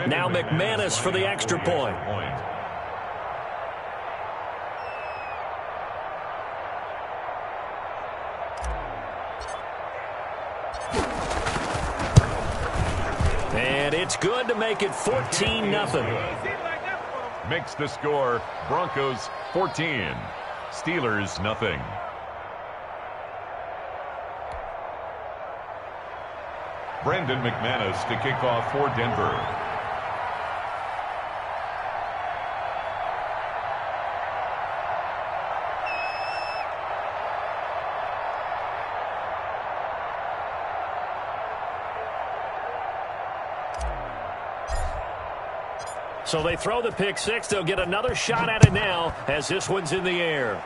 Now McManus for the extra point. And it's good to make it 14-0. Makes the score Broncos 14, Steelers nothing. Brandon McManus to kick off for Denver. So they throw the pick six. They'll get another shot at it now as this one's in the air.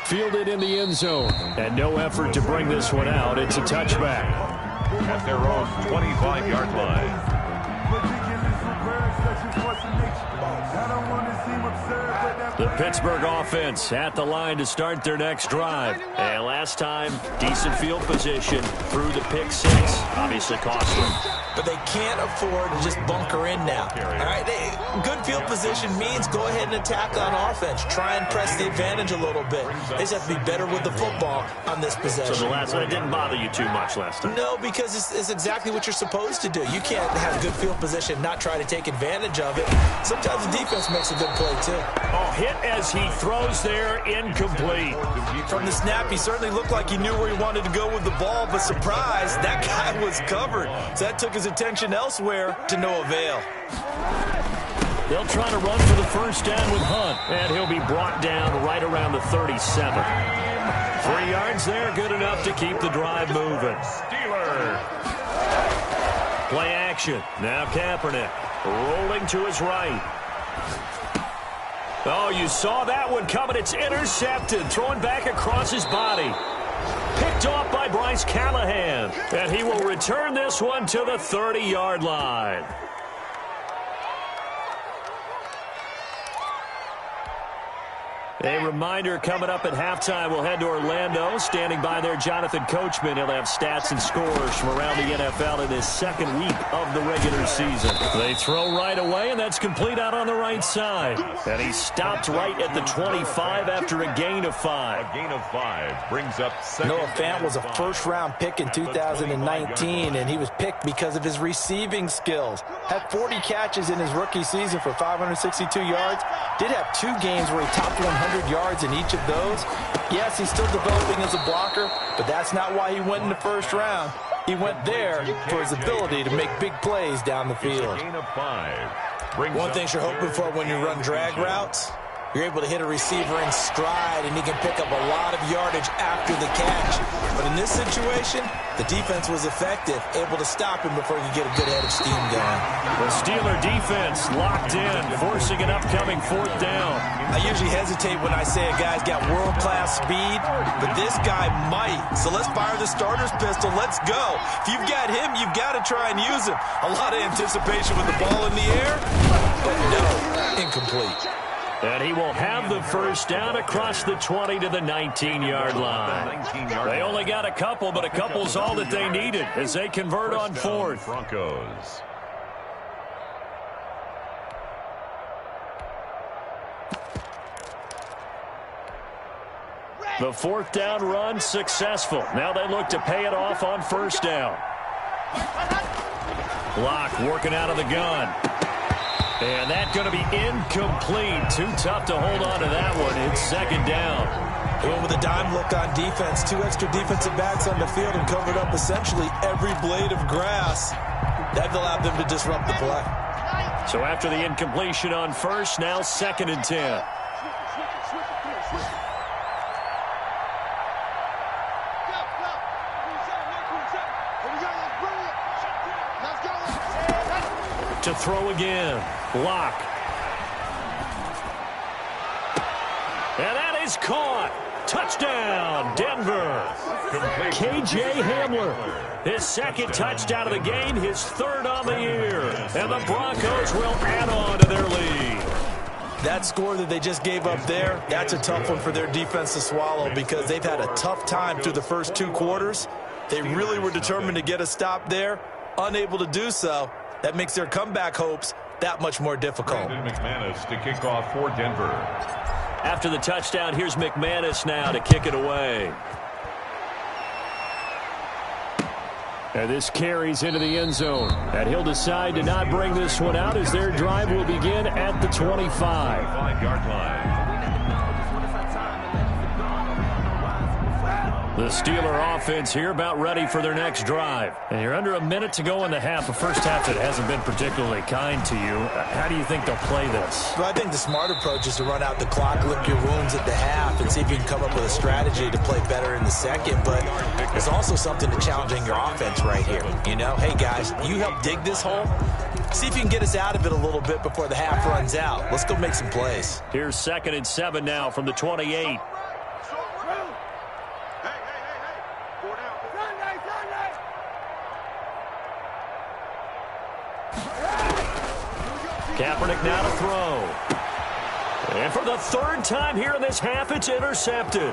Fielded in the end zone. And no effort to bring this one out. It's a touchback. At their own 25-yard line. The Pittsburgh offense at the line to start their next drive. And last time, decent field position through the pick six. Obviously costly. But they can't afford to just bunker in now. All right, good field position means go ahead and attack on offense. Try and press the advantage a little bit. They just have to be better with the football on this possession. So the last one didn't bother you too much last time? No, because it's exactly what you're supposed to do. You can't have good field position and not try to take advantage of it. Sometimes the defense makes a good play, too. Oh, hit as he throws there, incomplete. From the snap, he certainly looked like he knew where he wanted to go with the ball, but surprise, that guy was covered. So that took his attention elsewhere to no avail. They'll try to run for the first down with Hunt, and he'll be brought down right around the 37. 3 yards there, good enough to keep the drive moving. Steelers. Play action. Now Kaepernick rolling to his right. Oh, you saw that one coming. It's intercepted. Throwing back across his body. Picked off by Bryce Callahan. And he will return this one to the 30-yard line. A reminder coming up at halftime. We'll head to Orlando. Standing by there, Jonathan Coachman. He'll have stats and scores from around the NFL in his second week of the regular season. They throw right away, and that's complete out on the right side. And he stopped right at the 25 after a gain of 5. A gain of 5 brings up second. Noah Fant was a first-round pick in 2019, and he was picked because of his receiving skills. Had 40 catches in his rookie season for 562 yards. Did have 2 games where he topped 100 yards in each of those. Yes, he's still developing as a blocker, but that's not why he went in the first round. He went there for his ability to make big plays down the field. Gain of 5. One thing you're hoping for when you run drag routes, you're able to hit a receiver in stride, and he can pick up a lot of yardage after the catch. But in this situation, the defense was effective, able to stop him before he could get a good head of steam going. The Steeler defense locked in, forcing an upcoming 4th down. I usually hesitate when I say a guy's got world-class speed, but this guy might. So let's fire the starter's pistol. Let's go. If you've got him, you've got to try and use him. A lot of anticipation with the ball in the air, but no, incomplete. And he will have the first down across the 20 to the 19-yard line. They only got a couple, but a couple's all that they needed as they convert on 4th. Broncos. The 4th down run successful. Now they look to pay it off on 1st down. Block working out of the gun. And that's going to be incomplete. Too tough to hold on to that one. It's 2nd down. They went with a dime look on defense. 2 extra defensive backs on the field and covered up essentially every blade of grass. That allowed them to disrupt the play. So after the incompletion on 1st, now 2nd and 10. To throw again. Block. And that is caught. Touchdown, Denver. K.J. Hamler. His 2nd touchdown of the game, his 3rd on the year. And the Broncos will add on to their lead. That score that they just gave up there, that's a tough one for their defense to swallow because they've had a tough time through the first 2 quarters. They really were determined to get a stop there. unable to do so. That makes their comeback hopes that much more difficult. Brandon McManus to kick off for Denver. After the touchdown, here's McManus now to kick it away. And this carries into the end zone. And he'll decide to not bring this one out as their drive will begin at the 25. 5-yard line. The Steeler offense here about ready for their next drive. And you're under a minute to go in the half, a first half that hasn't been particularly kind to you. How do you think they'll play this? Well, I think the smart approach is to run out the clock, lick your wounds at the half, and see if you can come up with a strategy to play better in the second. But there's also something to challenging your offense right here. You know, hey, guys, you help dig this hole. See if you can get us out of it a little bit before the half runs out. Let's go make some plays. Here's 2nd and 7 now from the 28. Kaepernick now to throw. And for the 3rd time here in this half, it's intercepted.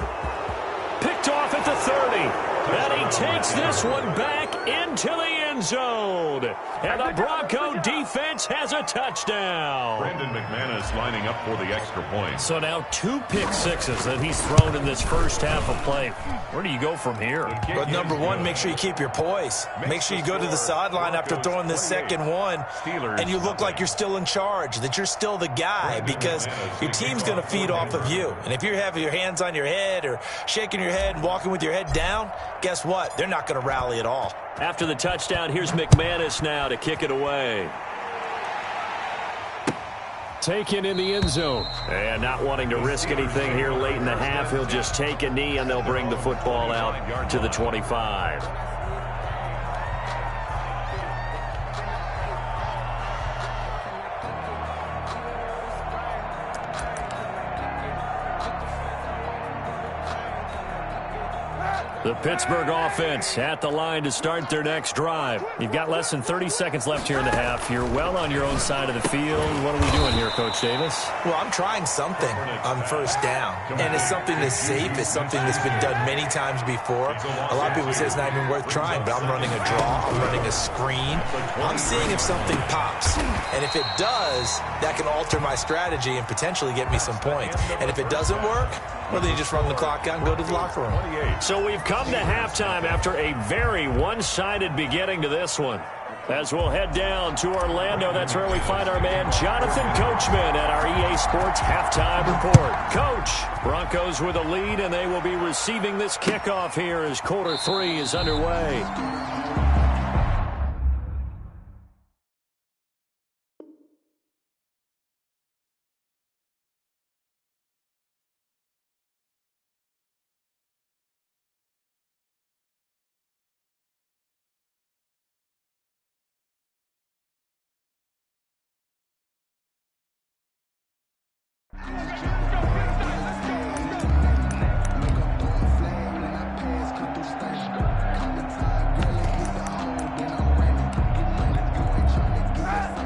Picked off at the 30. And he takes this one back into the end zone. And the Bronco defense has a touchdown. Brandon McManus lining up for the extra point. So now 2 pick sixes that he's thrown in this first half of play. Where do you go from here? But number one, make sure you keep your poise. Make sure you go to the sideline after throwing this second one, and you look like you're still in charge, that you're still the guy, because your team's going to feed off of you. And if you're having your hands on your head or shaking your head and walking with your head down, guess what? They're not going to rally at all. After the touchdown, here's McManus now to kick it away. Taken in the end zone. And not wanting to risk anything here late in the half, he'll just take a knee and they'll bring the football out to the 25. The Pittsburgh offense at the line to start their next drive. You've got less than 30 seconds left here in the half. You're well on your own side of the field. What are we doing here, Coach Davis? Well, I'm trying something on first down. And it's something that's safe. It's something that's been done many times before. A lot of people say it's not even worth trying, but I'm running a draw. I'm running a screen. I'm seeing if something pops. And if it does, that can alter my strategy and potentially get me some points. And if it doesn't work, well, then you just run the clock out and go to the locker room. So we've come to halftime after a very one-sided beginning to this one. As we'll head down to Orlando, that's where we find our man Jonathan Coachman at our EA Sports Halftime Report. Coach, Broncos with a lead, and they will be receiving this kickoff here as quarter 3 is underway.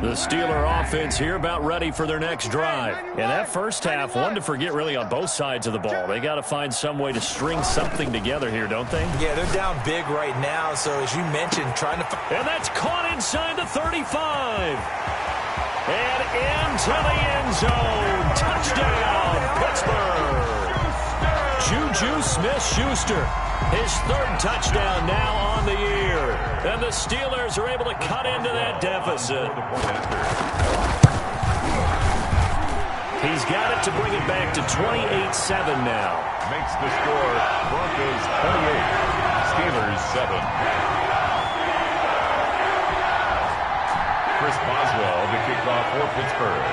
The Steeler offense here about ready for their next drive. And that first half, one to forget really on both sides of the ball. They got to find some way to string something together here, don't they? Yeah, they're down big right now. So as you mentioned, trying to... And that's caught inside the 35. And into the end zone. Touchdown, Pittsburgh. Juju Smith-Schuster. His 3rd touchdown now on the year. And the Steelers are able to cut into that deficit. He's got it to bring it back to 28-7 now. Makes the score Broncos 28, Steelers 7. Chris Boswell to kick off for Pittsburgh.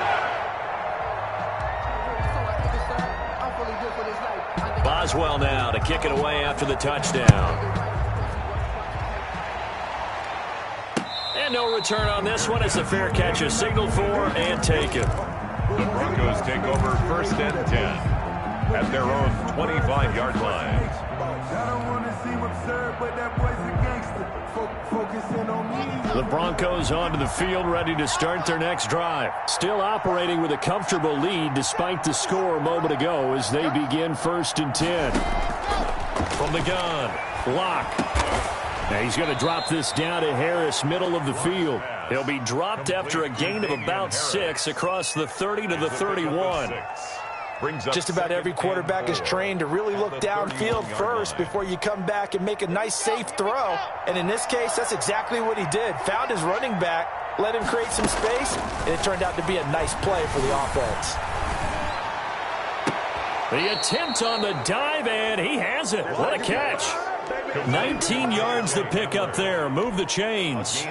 Boswell now to kick it away after the touchdown. And no return on this one as the fair catch is signaled for and taken. The Broncos take over 1st and 10 at their own 25-yard line. The Broncos onto the field ready to start their next drive. Still operating with a comfortable lead despite the score a moment ago as they begin 1st and 10. From the gun, Locke. Now he's going to drop this down to Harris, middle of the field. He'll be dropped after a gain of about 6 across the 30 to the 31. Just about every quarterback is trained to really look downfield first before you come back and make a nice, safe throw. And in this case, that's exactly what he did. Found his running back, let him create some space, and it turned out to be a nice play for the offense. The attempt on the dive, and he has it. What a catch. 19 yards to pick up there. Move the chains.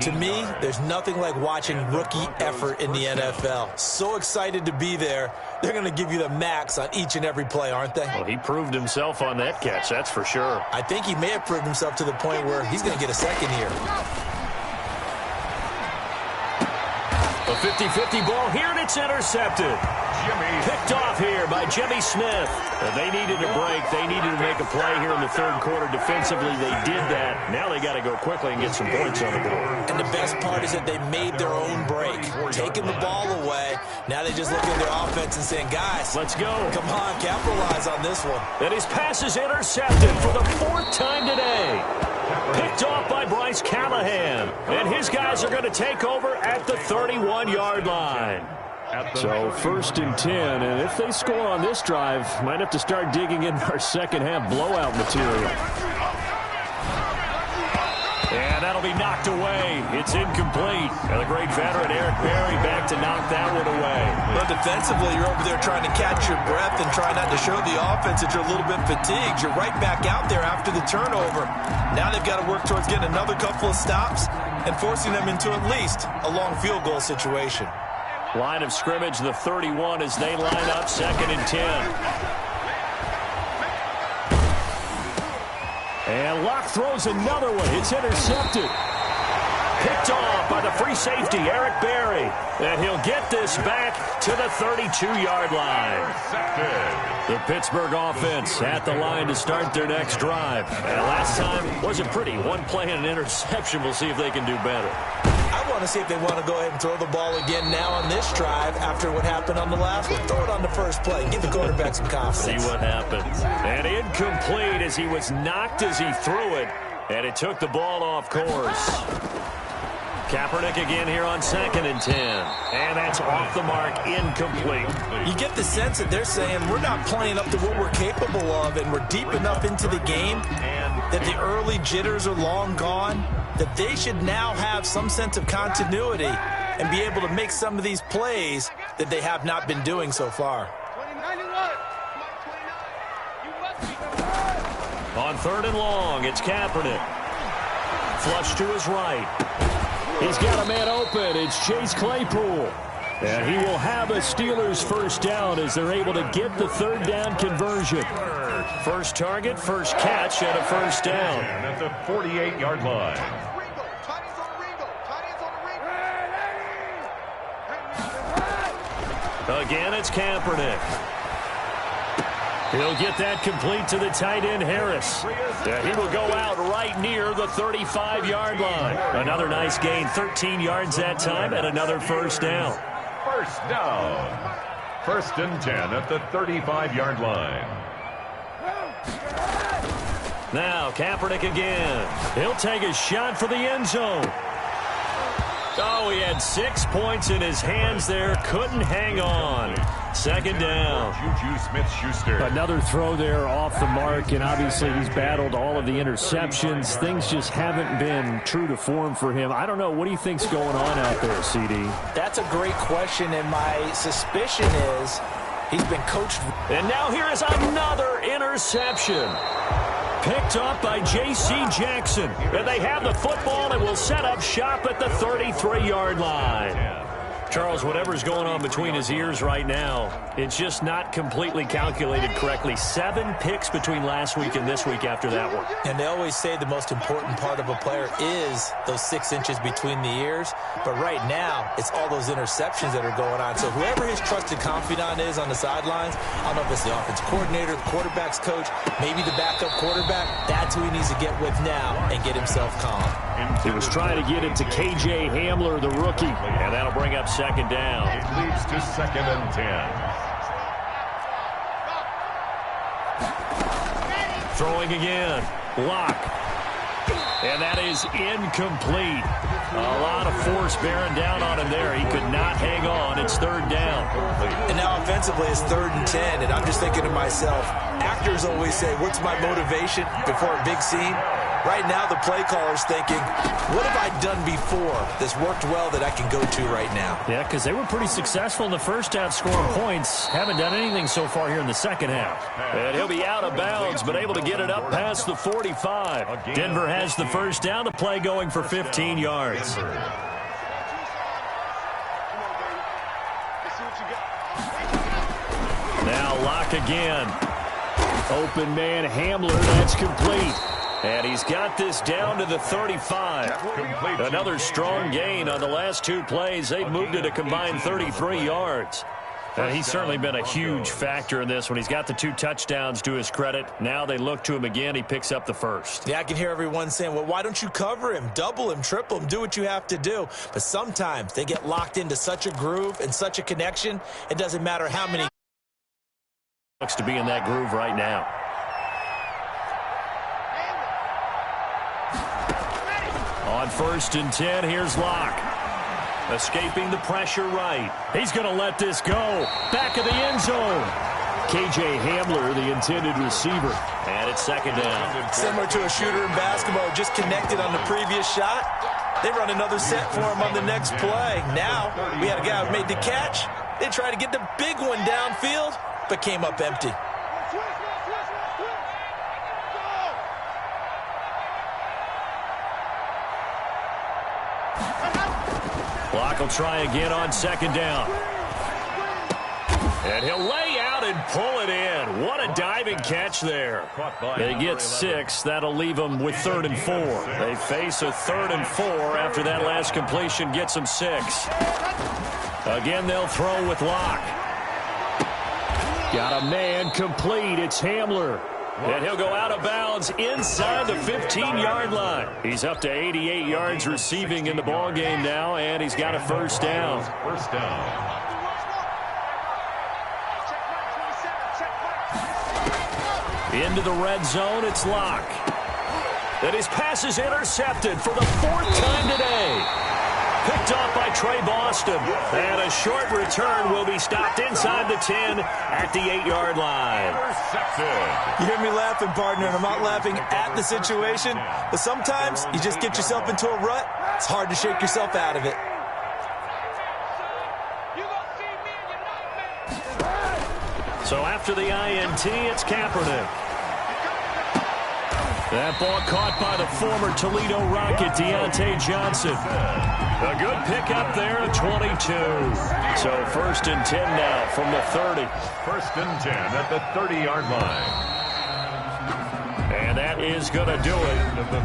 To me, there's nothing like watching rookie effort in the NFL. So excited to be there. They're going to give you the max on each and every play, aren't they? Well, he proved himself on that catch, that's for sure. I think he may have proved himself to the point where he's going to get a second here. A 50-50 ball here, and it's intercepted. Picked off here by Jimmy Smith. They needed a break. They needed to make a play here in the third quarter. Defensively, they did that. Now they got to go quickly and get some points on the board. And the best part is that they made their own break. Taking the ball away. Now they just look at their offense and saying, guys, let's go. Come on, capitalize on this one. And his pass is intercepted for the 4th time today. Picked off by Bryce Callahan. And his guys are going to take over at the 31-yard line. So 1st and 10, and if they score on this drive, might have to start digging in our second-half blowout material. And that'll be knocked away. It's incomplete. And the great veteran Eric Berry back to knock that one away. Well, defensively, you're over there trying to catch your breath and try not to show the offense that you're a little bit fatigued. You're right back out there after the turnover. Now they've got to work towards getting another couple of stops and forcing them into at least a long field goal situation. Line of scrimmage, the 31 as they line up, 2nd and 10. And Locke throws another one. It's intercepted. Picked off by the free safety, Eric Berry. And he'll get this back to the 32-yard line. The Pittsburgh offense at the line to start their next drive. And last time wasn't pretty. One play and an interception. We'll see if they can do better. I want to see if they want to go ahead and throw the ball again now on this drive after what happened on the last one. Throw it on the first play and give the quarterback some confidence. See what happens. And incomplete as he was knocked as he threw it. And it took the ball off course. Kaepernick again here on 2nd and 10. And that's off the mark, incomplete. You get the sense that they're saying we're not playing up to what we're capable of, and we're deep enough into the game that the early jitters are long gone, that they should now have some sense of continuity and be able to make some of these plays that they have not been doing so far. On 3rd and long, it's Kaepernick. Flush to his right. He's got a man open. It's Chase Claypool. And he will have a Steelers first down as they're able to get the 3rd down conversion. First target, first catch, and a first down. At the 48-yard line. Again, it's Kaepernick. He'll get that complete to the tight end, Harris. He will go out right near the 35-yard line. Another nice gain, 13 yards that time, and another first down. First down. 1st and 10 at the 35-yard line. Now, Kaepernick again. He'll take a shot for the end zone. Oh, he had 6 points in his hands there. Couldn't hang on. 2nd down. Juju Smith-Schuster. Another throw there off the mark, and obviously he's battled all of the interceptions. Things just haven't been true to form for him. I don't know. What do you think's going on out there, CD? That's a great question, and my suspicion is he's been coached. And now here is another interception. Picked up by J.C. Jackson. And they have the football and will set up shop at the 33-yard line. Charles, whatever's going on between his ears right now, it's just not completely calculated correctly. 7 picks between last week and this week after that one. And they always say the most important part of a player is those 6 inches between the ears. But right now, it's all those interceptions that are going on. So whoever his trusted confidant is on the sidelines, I don't know if it's the offensive coordinator, the quarterback's coach, maybe the backup quarterback, that's who he needs to get with now and get himself calm. He was trying to get it to K.J. Hamler, the rookie, and that'll bring up 2nd down. It leads to 2nd and 10. Throwing again. Locke. And that is incomplete. A lot of force bearing down on him there. He could not hang on. It's third down. And now offensively it's 3rd and 10. And I'm just thinking to myself, actors always say, what's my motivation before a big scene? Right now the play caller's thinking, what have I done before that's worked well that I can go to right now? Yeah, because they were pretty successful in the first half scoring points. Haven't done anything so far here in the second half. And he'll be out of bounds, but able to get it up past the 45. Denver has the first down. The play going for 15 yards. Now Locke again. Open man Hamler. That's complete. And he's got this down to the 35. Another strong gain on the last 2 plays. They've moved it a combined 33 yards. And he's certainly been a huge factor in this when he's got the 2 touchdowns to his credit. Now they look to him again. He picks up the first. Yeah, I can hear everyone saying, well, why don't you cover him, double him, triple him, do what you have to do. But sometimes they get locked into such a groove and such a connection, it doesn't matter how many. Looks to be in that groove right now. On 1st and 10, here's Locke. Escaping the pressure right. He's going to let this go. Back of the end zone. K.J. Hamler, the intended receiver. And it's 2nd down. Similar to a shooter in basketball, just connected on the previous shot. They run another set for him on the next play. Now, we had a guy who made the catch. They tried to get the big one downfield, but came up empty. Locke will try again on 2nd down. And he'll lay out and pull it in. What a diving catch there. They get 6. That'll leave them with 3rd and 4. They face a 3rd and 4 after that last completion gets them 6. Again, they'll throw with Locke. Got a man complete. It's Hamler. And he'll go out of bounds inside the 15-yard line. He's up to 88 yards receiving in the ballgame now, and he's got a first down. First down. Into the red zone, it's Locke. And his pass is intercepted for the 4th time today. Picked off by Trey Boston. And a short return will be stopped inside the 10 at the 8-yard line. You hear me laughing, partner, and I'm not laughing at the situation. But sometimes you just get yourself into a rut. It's hard to shake yourself out of it. So after the INT, it's Kaepernick. That ball caught by the former Toledo Rocket, Deontay Johnson. A good pickup there at 22. So 1st and 10 now from the 30. 1st and 10 at the 30-yard line. And that is going to do it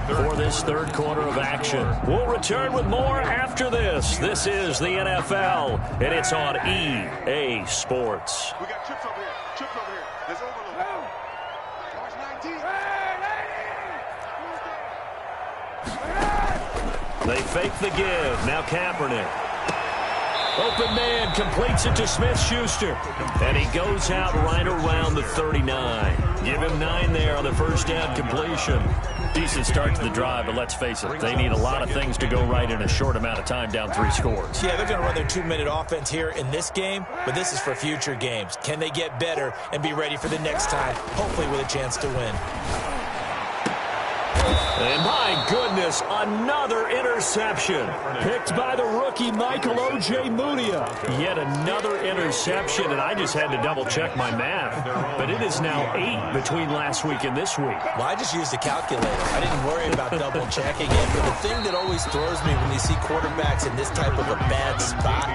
for this 3rd quarter of action. We'll return with more after this. This is the NFL, and it's on EA Sports. We got chips over here. Chips over here. There's overload. March 19. They fake the give. Now Kaepernick. Open man completes it to Smith-Schuster. And he goes out right around the 39. Give him 9 there on the first down completion. Decent start to the drive, but let's face it, they need a lot of things to go right in a short amount of time, down 3 scores. Yeah, they're going to run their 2-minute offense here in this game, but this is for future games. Can they get better and be ready for the next time, hopefully with a chance to win? And my goodness, another interception. Picked by the rookie Michael O.J. Mudia. Yet another interception, and I just had to double-check my math. But it is now 8 between last week and this week. Well, I just used a calculator. I didn't worry about double-checking it. But the thing that always throws me when you see quarterbacks in this type of a bad spot,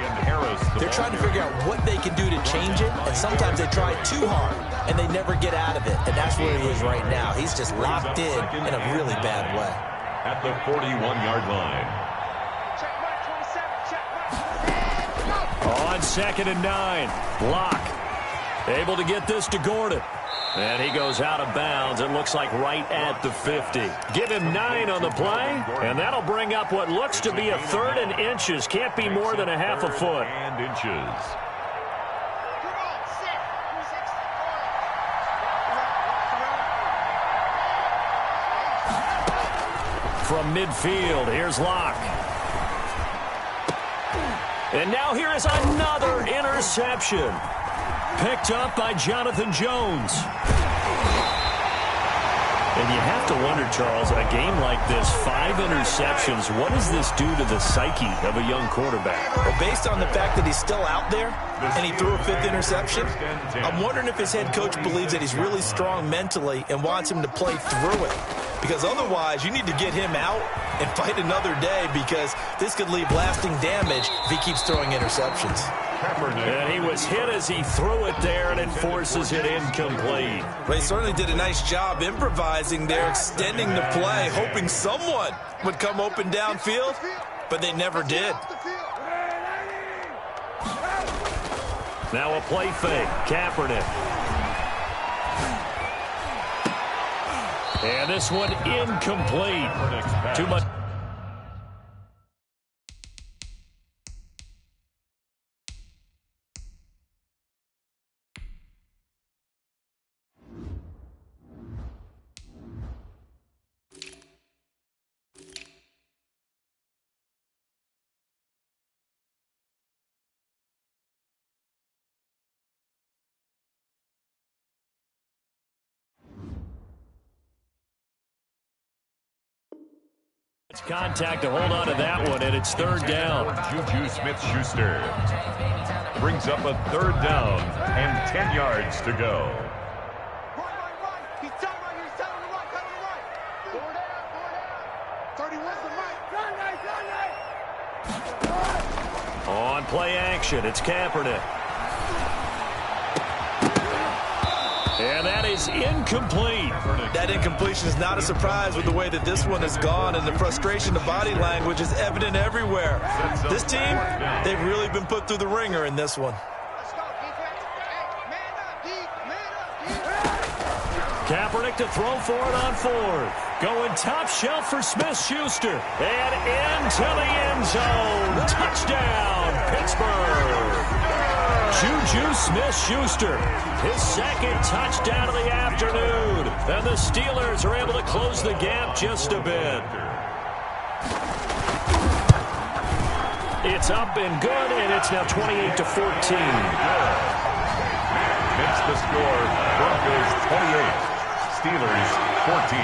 they're trying to figure out what they can do to change it, and sometimes they try too hard, and they never get out of it. And that's where he is right now. He's just locked in a really bad way. At the 41-yard line. On 2nd and 9, Locke able to get this to Gordon. And he goes out of bounds, it looks like right at the 50. Give him 9 on the play, and that'll bring up what looks to be a 3rd and inches. Can't be more than a half a foot. And inches. From midfield, here's Locke. And now here is another interception. Picked up by Jonathan Jones. And you have to wonder, Charles, a game like this, 5 interceptions, what does this do to the psyche of a young quarterback? Well, based on the fact that he's still out there and he threw a 5th interception, I'm wondering if his head coach believes that he's really strong mentally and wants him to play through it. Because otherwise, you need to get him out and fight another day, because this could leave lasting damage if he keeps throwing interceptions. And he was hit as he threw it there, and it forces it incomplete. But he certainly did a nice job improvising there, extending the play, hoping someone would come open downfield, but they never did. Now a play fake. Kaepernick. And this one incomplete. Too much. It's contact to hold on to that one, and it's 3rd down. Juju Smith-Schuster brings up a 3rd down and 10 yards to go. He's down right here. He's down on the right. Down on the right. Forward out. 31's the right. On play action, it's Kaepernick. And that is incomplete. That incompletion is not a surprise with the way that this one has gone, and the frustration, the body language is evident everywhere. This team, they've really been put through the ringer in this one. Kaepernick to throw for it on 4th. Going top shelf for Smith-Schuster. And into the end zone. Touchdown, Pittsburgh. Juju Smith-Schuster, his 2nd touchdown of the afternoon. And the Steelers are able to close the gap just a bit. It's up and good, and it's now 28-14. Makes the score Broncos 28, Steelers 14.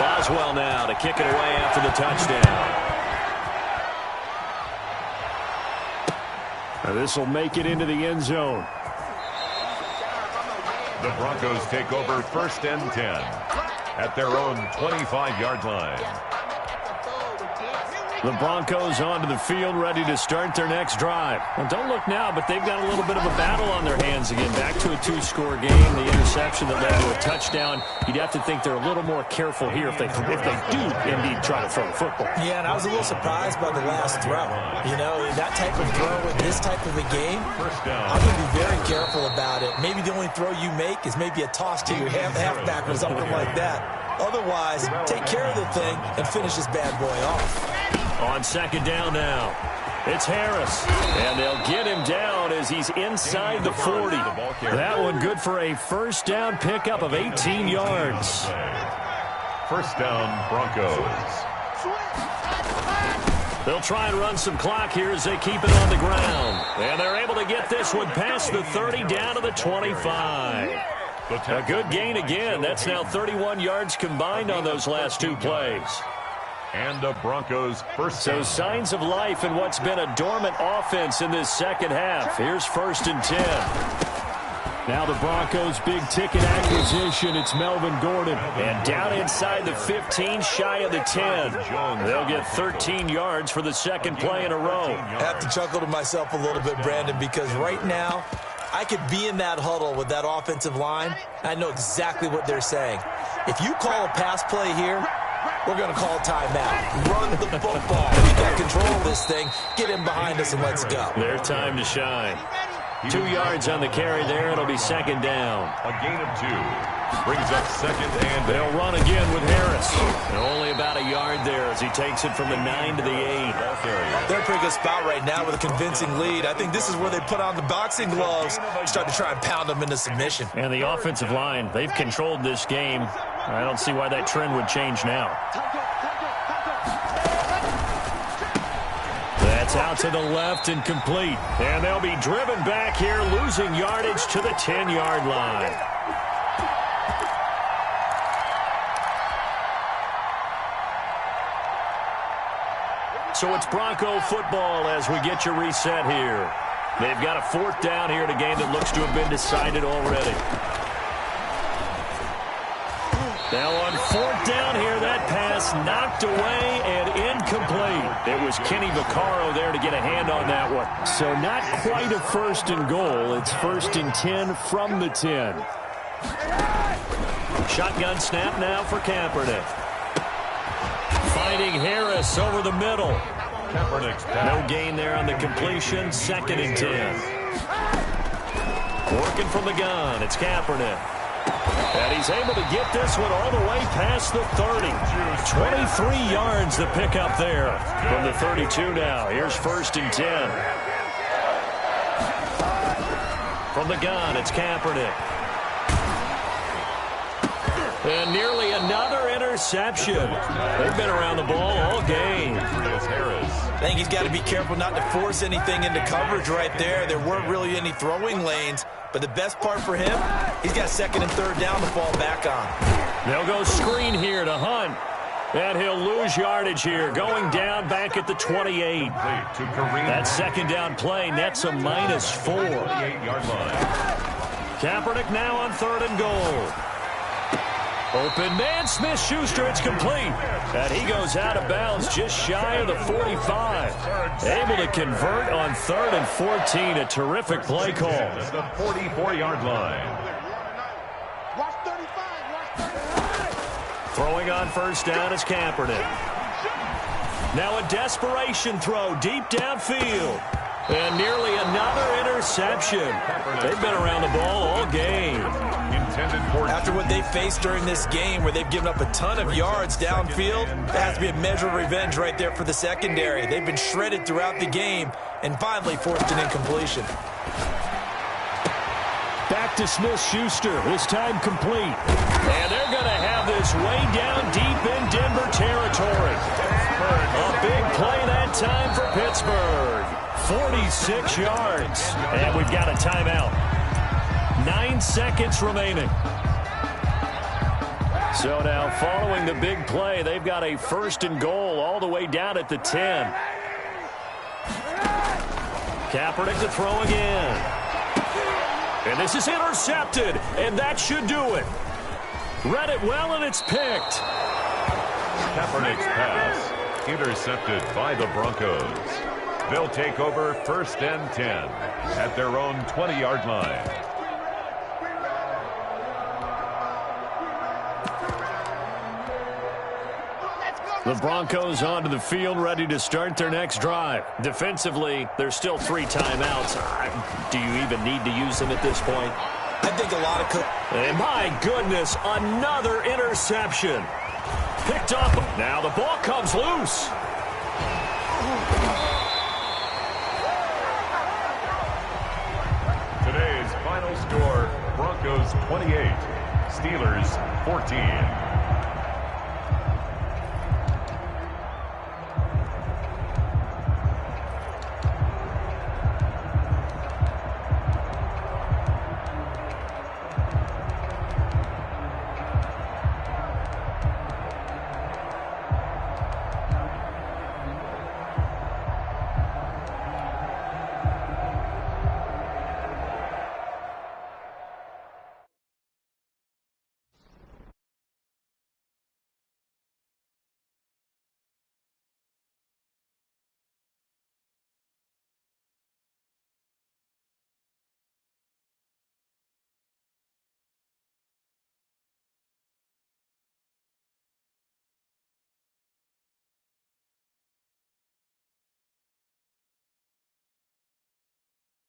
Boswell now to kick it away after the touchdown. This will make it into the end zone. The Broncos take over 1st and 10 at their own 25-yard line. The Broncos onto the field, ready to start their next drive. Well, don't look now, but they've got a little bit of a battle on their hands again. Back to a 2-score game. The interception that led to a touchdown. You'd have to think they're a little more careful here if they do indeed try to throw the football. Yeah, and I was a little surprised by the last throw. You know, that type of throw in this type of a game, I'm going to be very careful about it. Maybe the only throw you make is maybe a toss to your halfback or something like that. Otherwise, take care of the thing and finish this bad boy off. On 2nd down now, it's Harris. And they'll get him down as he's inside the 40. That one good for a 1st down pickup of 18 yards. 1st down, Broncos. They'll try and run some clock here as they keep it on the ground. And they're able to get this one past the 30 down to the 25. A good gain again. That's now 31 yards combined on those last 2 plays. And the Broncos 1st. So signs of life in what's been a dormant offense in this 2nd half. Here's 1st and 10. Now the Broncos' big-ticket acquisition. It's Melvin Gordon. And down inside the 15, shy of the 10. They'll get 13 yards for the 2nd play in a row. I have to chuckle to myself a little bit, Brandon, because right now I could be in that huddle with that offensive line. I know exactly what they're saying. If you call a pass play here, we're going to call a timeout. Run the football. We got control of this thing. Get him behind us and let's go. Their time to shine. 2 yards on the carry there. It'll be 2nd down. A gain of 2. Brings up 2nd and they'll run again with Harris. And only about a yard there as he takes it from the 9 to the 8. They're in a pretty good spot right now with a convincing lead. I think this is where they put on the boxing gloves, start to try and pound them into submission. And the offensive line, they've controlled this game I don't see why that trend would change now. That's out to the left and complete. And they'll be driven back here, losing yardage to the 10-yard line. So it's Bronco football as we get you reset here. They've got a 4th down here in a game that looks to have been decided already. Now on 4th down here, that pass knocked away and incomplete. It was Kenny Vaccaro there to get a hand on that one. So not quite a 1st and goal. It's 1st and 10 from the 10. Shotgun snap now for Kaepernick. Finding Harris over the middle. No gain there on the completion. 2nd and 10. Working from the gun. It's Kaepernick. And he's able to get this one all the way past the 30. 23 yards to pick up there from the 32 now. Here's 1st and 10. From the gun, it's Kaepernick. And nearly another interception. They've been around the ball all game. I think he's got to be careful not to force anything into coverage right there. There weren't really any throwing lanes. But the best part for him, he's got 2nd and 3rd down to fall back on. They'll go screen here to Hunt. And he'll lose yardage here, going down back at the 28. That 2nd down play nets a -4. Kaepernick now on 3rd and goal. Open man, Smith-Schuster, it's complete. And he goes out of bounds just shy of the 45. Able to convert on 3rd and 14. A terrific play call. The 44-yard line. Throwing on 1st down is Kaepernick. Now a desperation throw deep downfield. And nearly another interception. They've been around the ball all game. After what they faced during this game where they've given up a ton of yards downfield, that has to be a measure of revenge right there for the secondary. They've been shredded throughout the game and finally forced an incompletion. Back to Smith-Schuster, this time complete. And they're going to have this way down deep in Denver territory. A big play that time for Pittsburgh. 46 yards. And we've got a timeout. 9 seconds remaining. So now following the big play, they've got a 1st and goal all the way down at the 10. Kaepernick to throw again. And this is intercepted, and that should do it. Read it well, and it's picked. Kaepernick's pass intercepted by the Broncos. They'll take over 1st and 10 at their own 20-yard line. The Broncos onto the field, ready to start their next drive. Defensively, there's still 3 timeouts. Do you even need to use them at this point? I think a lot of... And my goodness, another interception. Picked up. Now the ball comes loose. Today's final score, Broncos 28, Steelers 14.